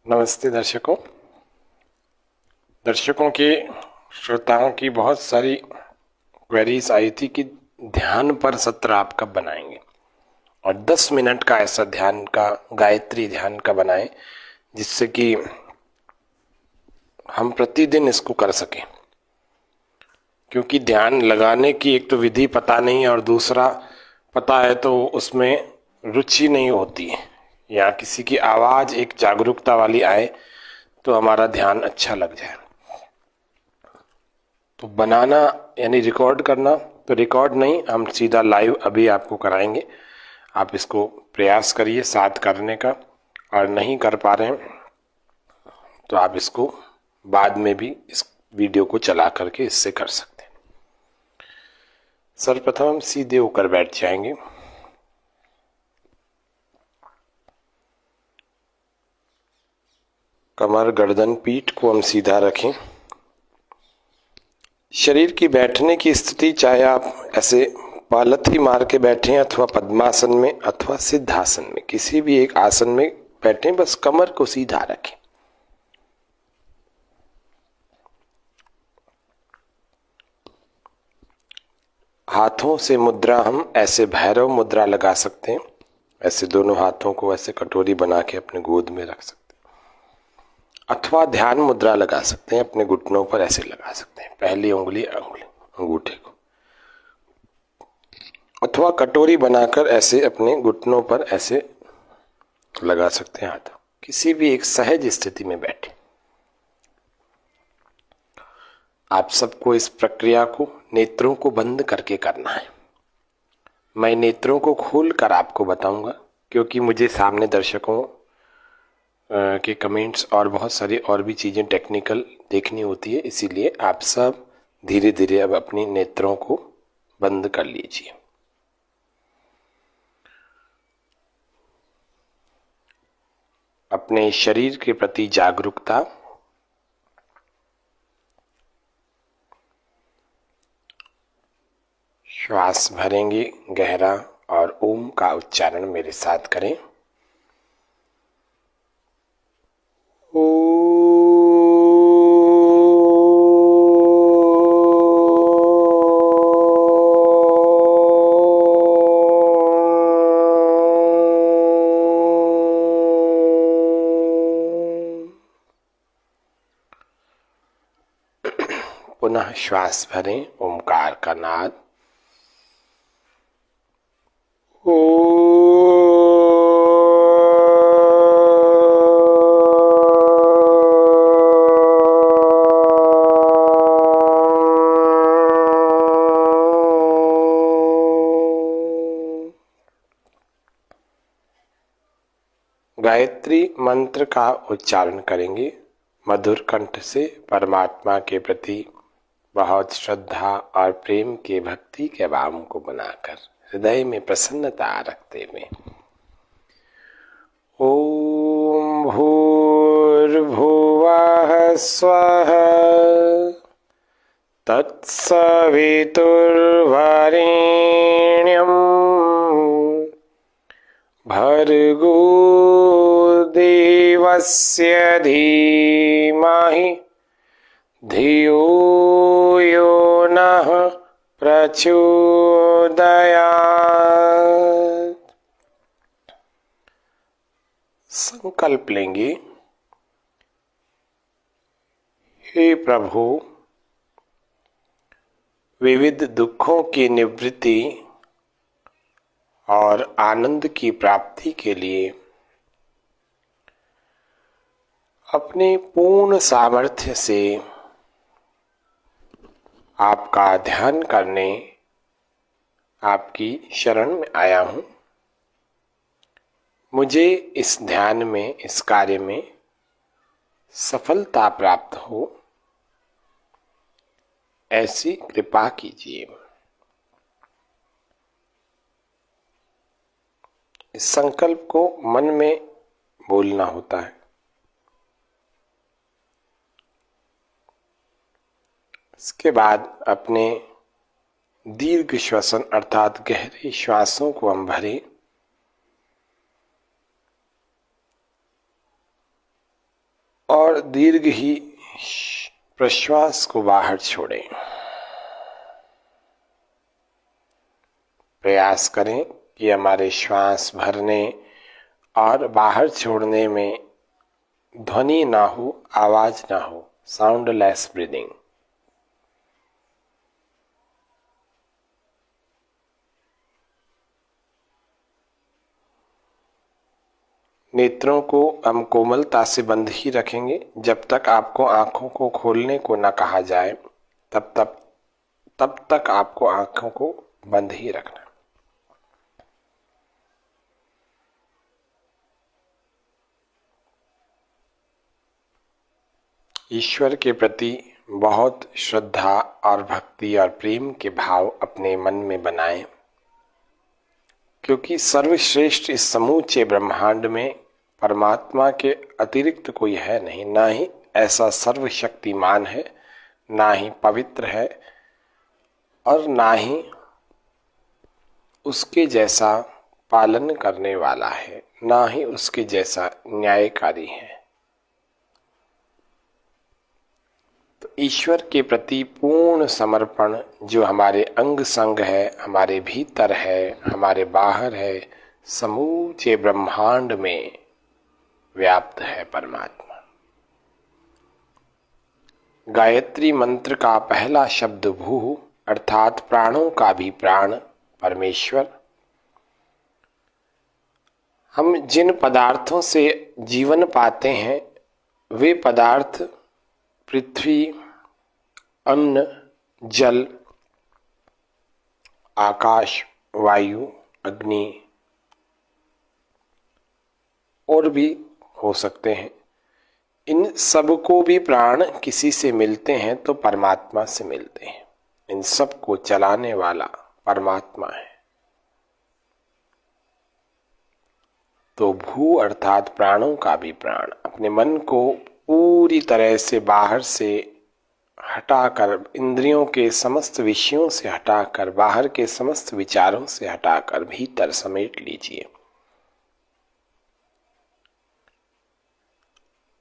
नमस्ते दर्शकों की श्रोताओं की बहुत सारी क्वेरीज आई थी कि ध्यान पर सत्र आप कब बनाएंगे और 10 मिनट का ऐसा ध्यान का गायत्री ध्यान का बनाएं जिससे कि हम प्रतिदिन इसको कर सकें। क्योंकि ध्यान लगाने की एक तो विधि पता नहीं और दूसरा पता है तो उसमें रुचि नहीं होती है, या किसी की आवाज एक जागरूकता वाली आए तो हमारा ध्यान अच्छा लग जाए। तो बनाना यानी रिकॉर्ड करना, तो रिकॉर्ड नहीं, हम सीधा लाइव अभी आपको कराएंगे। आप इसको प्रयास करिए साथ करने का, और नहीं कर पा रहे हैं तो आप इसको बाद में भी इस वीडियो को चला करके इससे कर सकते हैं। सर्वप्रथम हम सीधे होकर बैठ जाएंगे। कमर, गर्दन, पीठ को हम सीधा रखें। शरीर की बैठने की स्थिति, चाहे आप ऐसे पालथी मार के बैठे अथवा पद्मासन में अथवा सिद्धासन में, किसी भी एक आसन में बैठे, बस कमर को सीधा रखें। हाथों से मुद्रा हम ऐसे भैरव मुद्रा लगा सकते हैं, ऐसे दोनों हाथों को ऐसे कटोरी बना के अपने गोद में रख सकते हैं, अथवा ध्यान मुद्रा लगा सकते हैं, अपने घुटनों पर ऐसे लगा सकते हैं, पहली उंगली अंगूठे को, अथवा कटोरी बनाकर ऐसे अपने घुटनों पर ऐसे लगा सकते हैं हाथ। किसी भी एक सहज स्थिति में बैठे। आप सबको इस प्रक्रिया को नेत्रों को बंद करके करना है। मैं नेत्रों को खोल कर आपको बताऊंगा, क्योंकि मुझे सामने दर्शकों के कमेंट्स और बहुत सारी और भी चीजें टेक्निकल देखनी होती है, इसीलिए आप सब धीरे धीरे अब अपनी नेत्रों को बंद कर लीजिए। अपने शरीर के प्रति जागरूकता, श्वास भरेंगे गहरा और ओम का उच्चारण मेरे साथ करें। पुनः श्वास भरें, ओमकार का नाद। गायत्री मंत्र का उच्चारण करेंगे मधुर कंठ से, परमात्मा के प्रति बहुत श्रद्धा और प्रेम के भक्ति के भाव को बनाकर, हृदय में प्रसन्नता रखते हुए। ओम भूर्भुवः स्वः तत्सवितुर्वरेण्यम् भर्गो देवस्य धीमहि धियो यो नः प्रचोदयात्। संकल्प लेंगे, हे प्रभु, विविध दुखों की निवृत्ति और आनंद की प्राप्ति के लिए अपने पूर्ण सामर्थ्य से आपका ध्यान करने आपकी शरण में आया हूं। मुझे इस ध्यान में, इस कार्य में सफलता प्राप्त हो, ऐसी कृपा कीजिए। इस संकल्प को मन में बोलना होता है। इसके बाद अपने दीर्घ श्वसन अर्थात गहरे श्वासों को हम भरें। और दीर्घ ही प्रश्वास को बाहर छोड़ें। प्रयास करें कि हमारे श्वास भरने और बाहर छोड़ने में ध्वनि ना हो, आवाज ना हो, साउंडलेस ब्रीदिंग। नेत्रों को हम कोमलता से बंद ही रखेंगे। जब तक आपको आंखों को खोलने को न कहा जाए तब तक आपको आंखों को बंद ही रखना। ईश्वर के प्रति बहुत श्रद्धा और भक्ति और प्रेम के भाव अपने मन में बनाएं, क्योंकि सर्वश्रेष्ठ इस समूचे ब्रह्मांड में परमात्मा के अतिरिक्त कोई है नहीं। ना ही ऐसा सर्वशक्तिमान है, ना ही पवित्र है, और ना ही उसके जैसा पालन करने वाला है, ना ही उसके जैसा न्यायकारी है। तो ईश्वर के प्रति पूर्ण समर्पण जो हमारे अंग संग है, हमारे भीतर है, हमारे बाहर है, समूचे ब्रह्मांड में व्याप्त है परमात्मा। गायत्री मंत्र का पहला शब्द भू अर्थात प्राणों का भी प्राण परमेश्वर। हम जिन पदार्थों से जीवन पाते हैं वे पदार्थ पृथ्वी, अन्न, जल, आकाश, वायु, अग्नि और भी हो सकते हैं। इन सब को भी प्राण किसी से मिलते हैं तो परमात्मा से मिलते हैं। इन सब को चलाने वाला परमात्मा है। तो भू अर्थात प्राणों का भी प्राण। अपने मन को पूरी तरह से बाहर से हटाकर, इंद्रियों के समस्त विषयों से हटाकर, बाहर के समस्त विचारों से हटाकर भीतर समेट लीजिए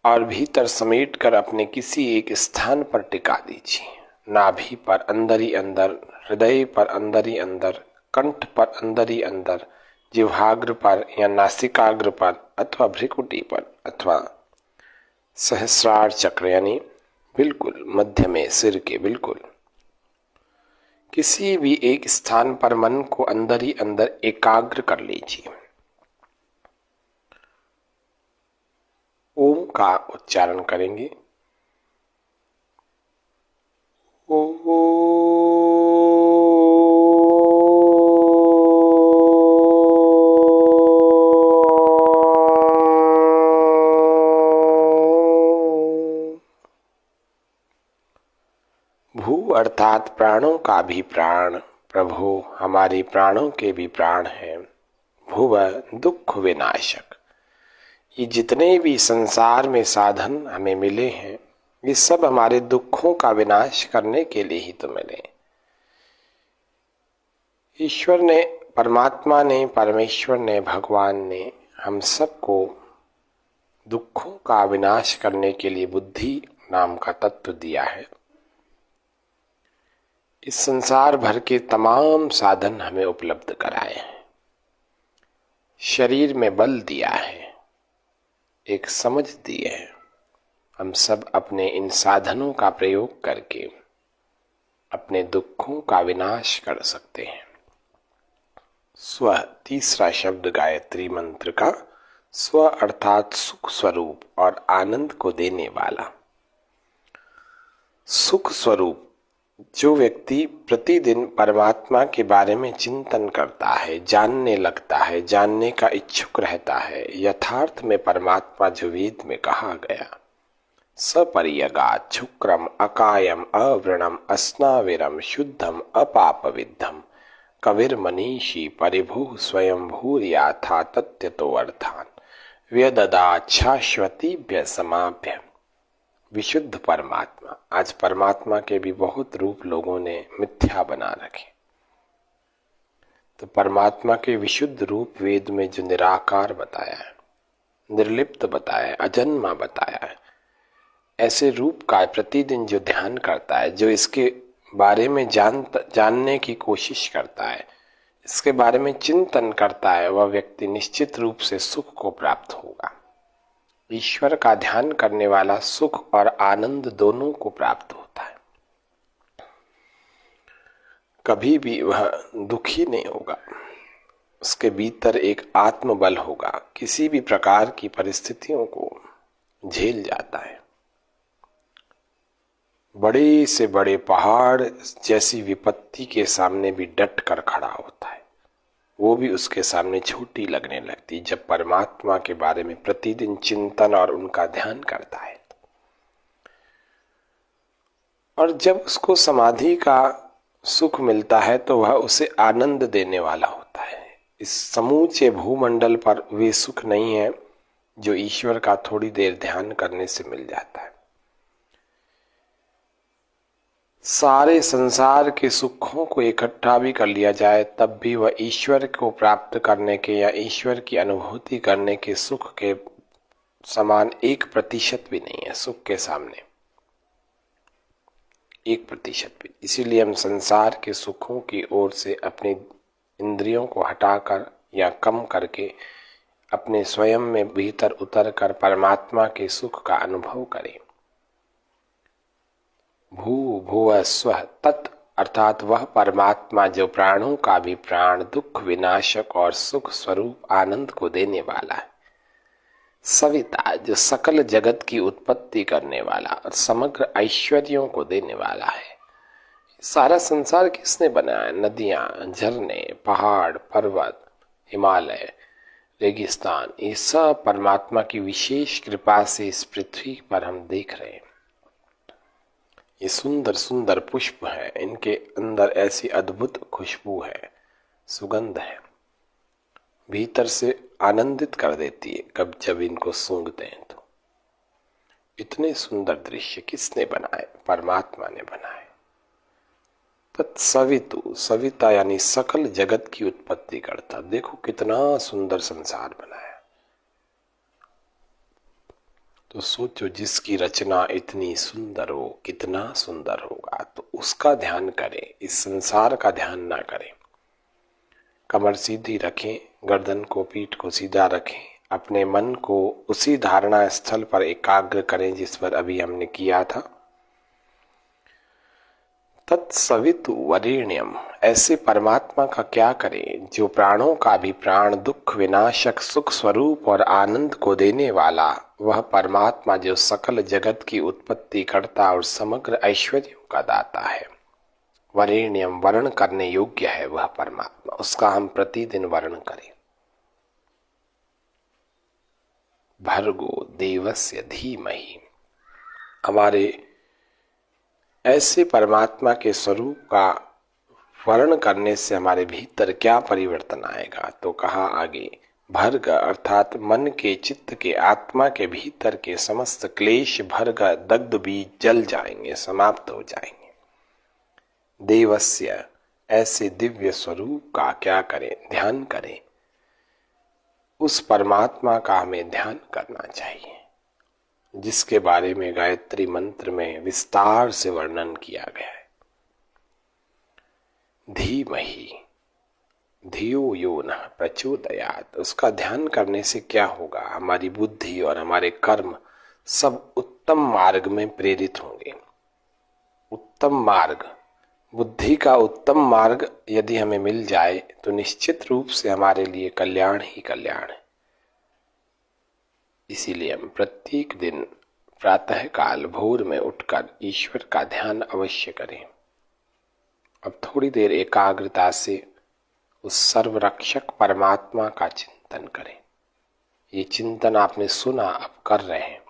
और भीतर समेट कर अपने किसी एक स्थान पर टिका दीजिए। नाभि पर अंदर ही अंदर, हृदय पर अंदर ही अंदर, कंठ पर अंदर ही अंदर, जिह्वाग्र पर या नासिकाग्र पर अथवा भ्रिकुटी पर अथवा सहस्रार चक्र यानी बिल्कुल मध्य में सिर के बिल्कुल किसी भी एक स्थान पर मन को अंदर ही अंदर एकाग्र कर लीजिए। ओम का उच्चारण करेंगे। भू अर्थात प्राणों का भी प्राण प्रभु हमारे प्राणों के भी प्राण हैं। भुव दुख विनाशक। ये जितने भी संसार में साधन हमें मिले हैं ये सब हमारे दुखों का विनाश करने के लिए ही तो मिले। ईश्वर ने, परमात्मा ने, परमेश्वर ने, भगवान ने हम सबको दुखों का विनाश करने के लिए बुद्धि नाम का तत्व दिया है। इस संसार भर के तमाम साधन हमें उपलब्ध कराए हैं, शरीर में बल दिया है, एक समझ दी है। हम सब अपने इन साधनों का प्रयोग करके अपने दुखों का विनाश कर सकते हैं। स्व तीसरा शब्द गायत्री मंत्र का। स्व अर्थात सुख स्वरूप और आनंद को देने वाला। सुख स्वरूप जो व्यक्ति प्रतिदिन परमात्मा के बारे में चिंतन करता है, जानने लगता है, जानने का इच्छुक रहता है, यथार्थ में परमात्मा जो वेद में कहा गया, सपर्यगात् शुक्रम अकायम अवृणम अस्नाविरम शुद्धम अपापविद्धम कविर मनीषी परिभू स्वयं भूर्याथा तत्यतो अर्थान व्यददात् शाश्वतीभ्य समाभ्य। विशुद्ध परमात्मा। आज परमात्मा के भी बहुत रूप लोगों ने मिथ्या बना रखे। तो परमात्मा के विशुद्ध रूप वेद में जो निराकार बताया है, निर्लिप्त बताया है, अजन्मा बताया है, ऐसे रूप का प्रतिदिन जो ध्यान करता है, जो इसके बारे में जानने की कोशिश करता है, इसके बारे में चिंतन करता है, वह व्यक्ति निश्चित रूप से सुख को प्राप्त होगा। ईश्वर का ध्यान करने वाला सुख और आनंद दोनों को प्राप्त होता है। कभी भी वह दुखी नहीं होगा। उसके भीतर एक आत्मबल होगा, किसी भी प्रकार की परिस्थितियों को झेल जाता है। बड़े से बड़े पहाड़ जैसी विपत्ति के सामने भी डट कर खड़ा होता है, वो भी उसके सामने छोटी लगने लगती जब परमात्मा के बारे में प्रतिदिन चिंतन और उनका ध्यान करता है। और जब उसको समाधि का सुख मिलता है तो वह उसे आनंद देने वाला होता है। इस समूचे भूमंडल पर वे सुख नहीं है जो ईश्वर का थोड़ी देर ध्यान करने से मिल जाता है। सारे संसार के सुखों को इकट्ठा भी कर लिया जाए तब भी वह ईश्वर को प्राप्त करने के या ईश्वर की अनुभूति करने के सुख के समान 1% भी नहीं है। सुख के सामने 1% भी। इसीलिए हम संसार के सुखों की ओर से अपनी इंद्रियों को हटाकर या कम करके अपने स्वयं में भीतर उतर कर परमात्मा के सुख का अनुभव करें। भू भुव स्वः तत् अर्थात वह परमात्मा जो प्राणों का भी प्राण, दुख विनाशक और सुख स्वरूप आनंद को देने वाला है। सविता जो सकल जगत की उत्पत्ति करने वाला और समग्र ऐश्वर्यों को देने वाला है। सारा संसार किसने बनाया? नदियां, झरने, पहाड़, पर्वत, हिमालय, रेगिस्तान, ये सब परमात्मा की विशेष कृपा से इस पृथ्वी पर हम देख रहे हैं। ये सुंदर सुंदर पुष्प है, इनके अंदर ऐसी अद्भुत खुशबू है, सुगंध है, भीतर से आनंदित कर देती है कब जब इनको सूंघते हैं तो। इतने सुंदर दृश्य किसने बनाए? परमात्मा ने बनाए। तत्सवितु, सविता यानी सकल जगत की उत्पत्ति करता। देखो कितना सुंदर संसार बनाया। तो सोचो जिसकी रचना इतनी सुंदर हो, कितना सुंदर होगा। तो उसका ध्यान करें, इस संसार का ध्यान ना करें। कमर सीधी रखें, गर्दन को, पीठ को सीधा रखें, अपने मन को उसी धारणा स्थल पर एकाग्र करें जिस पर अभी हमने किया था। तत्सवितु वरेण्यम, ऐसे परमात्मा का क्या करें जो प्राणों का भी प्राण, दुख विनाशक, सुख स्वरूप और आनंद को देने वाला, वह परमात्मा जो सकल जगत की उत्पत्ति करता और समग्र ऐश्वर्यों का दाता है। वरेण्यम, वर्ण करने योग्य है वह परमात्मा, उसका हम प्रतिदिन वर्ण करें। भर्गो देवस्य धीमहि, हमारे ऐसे परमात्मा के स्वरूप का वर्ण करने से हमारे भीतर क्या परिवर्तन आएगा? तो कहा आगे, भर्ग अर्थात मन के, चित्त के, आत्मा के भीतर के समस्त क्लेश भर्ग, दग्ध बीज जल जाएंगे, समाप्त हो जाएंगे। देवस्य, ऐसे दिव्य स्वरूप का क्या करें? ध्यान करें। उस परमात्मा का हमें ध्यान करना चाहिए जिसके बारे में गायत्री मंत्र में विस्तार से वर्णन किया गया है। धीमहि, धियो यो नः प्रचोदयात्, उसका ध्यान करने से क्या होगा? हमारी बुद्धि और हमारे कर्म सब उत्तम मार्ग में प्रेरित होंगे। उत्तम मार्ग, बुद्धि का उत्तम मार्ग यदि हमें मिल जाए तो निश्चित रूप से हमारे लिए कल्याण ही कल्याण है। इसीलिए हम प्रत्येक दिन प्रातः काल भोर में उठकर ईश्वर का ध्यान अवश्य करें। अब थोड़ी देर एकाग्रता से उस सर्वरक्षक परमात्मा का चिंतन करें। ये चिंतन आपने सुना, अब कर रहे हैं।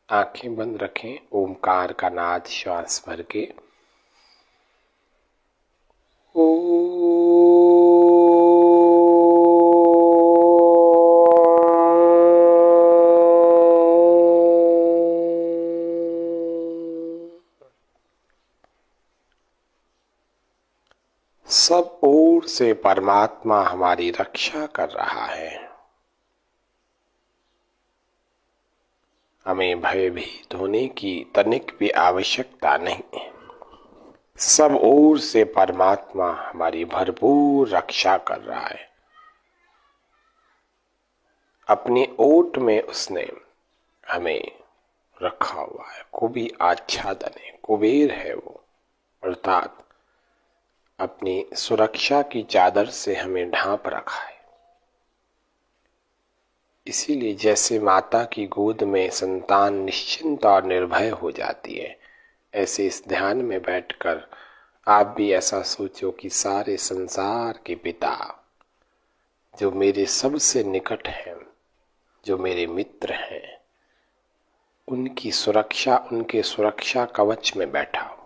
आंखें बंद रखें, ओमकार का नाद श्वास भर के सब ओर से परमात्मा हमारी रक्षा कर रहा है। हमें भयभीत होने की तनिक भी आवश्यकता नहीं है। सब ओर से परमात्मा हमारी भरपूर रक्षा कर रहा है। अपनी ओट में उसने हमें रखा हुआ है। कुबी आच्छादन है, कुबेर है वो, अर्थात अपनी सुरक्षा की चादर से हमें ढांप रखा है। इसीलिए जैसे माता की गोद में संतान निश्चिंत और निर्भय हो जाती है, ऐसे इस ध्यान में बैठकर आप भी ऐसा सोचो कि सारे संसार के पिता, जो मेरे सबसे निकट हैं, जो मेरे मित्र हैं, उनकी सुरक्षा, उनके सुरक्षा कवच में बैठा हो।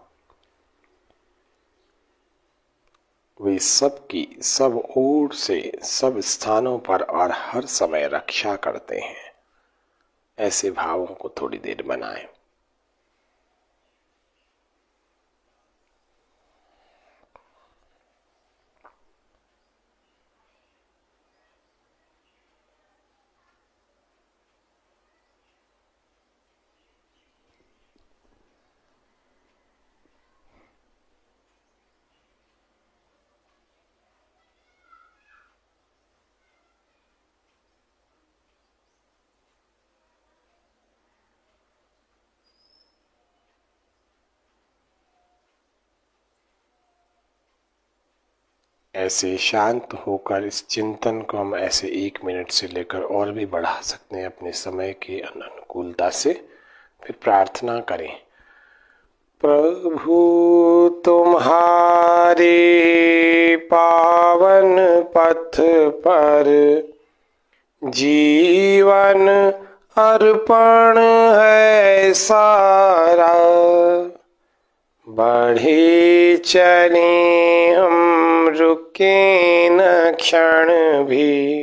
वे सबकी सब ओर से सब स्थानों पर और हर समय रक्षा करते हैं। ऐसे भावों को थोड़ी देर बनाएं। ऐसे शांत होकर इस चिंतन को हम ऐसे 1 मिनट से लेकर और भी बढ़ा सकते हैं अपने समय के अनुकूलता से। फिर प्रार्थना करें। प्रभु तुम्हारे पावन पथ पर जीवन अर्पण है सारा, बढ़े चले हम रुके न क्षण भी,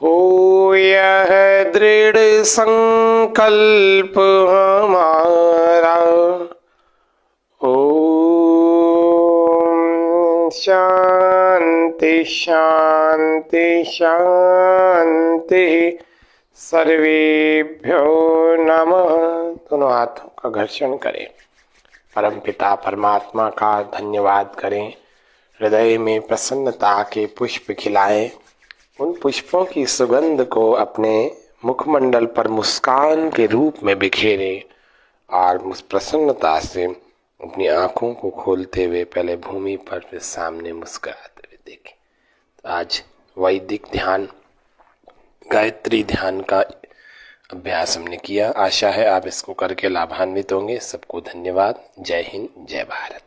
हो यह दृढ़ संकल्प हमारा। ओम शांति शांति शांति। सर्वेभ्यो नमः। दोनों हाथों का घर्षण करें। परमपिता परमात्मा का धन्यवाद करें। हृदय में प्रसन्नता के पुष्प खिलाएं। उन पुष्पों की सुगंध को अपने मुखमंडल पर मुस्कान के रूप में बिखेरें और उस प्रसन्नता से अपनी आंखों को खोलते हुए पहले भूमि पर फिर सामने मुस्कुराते हुए देखें। तो आज वैदिक ध्यान, गायत्री ध्यान का अभ्यास हमने किया। आशा है आप इसको करके लाभान्वित होंगे। सबको धन्यवाद। जय हिंद, जय भारत।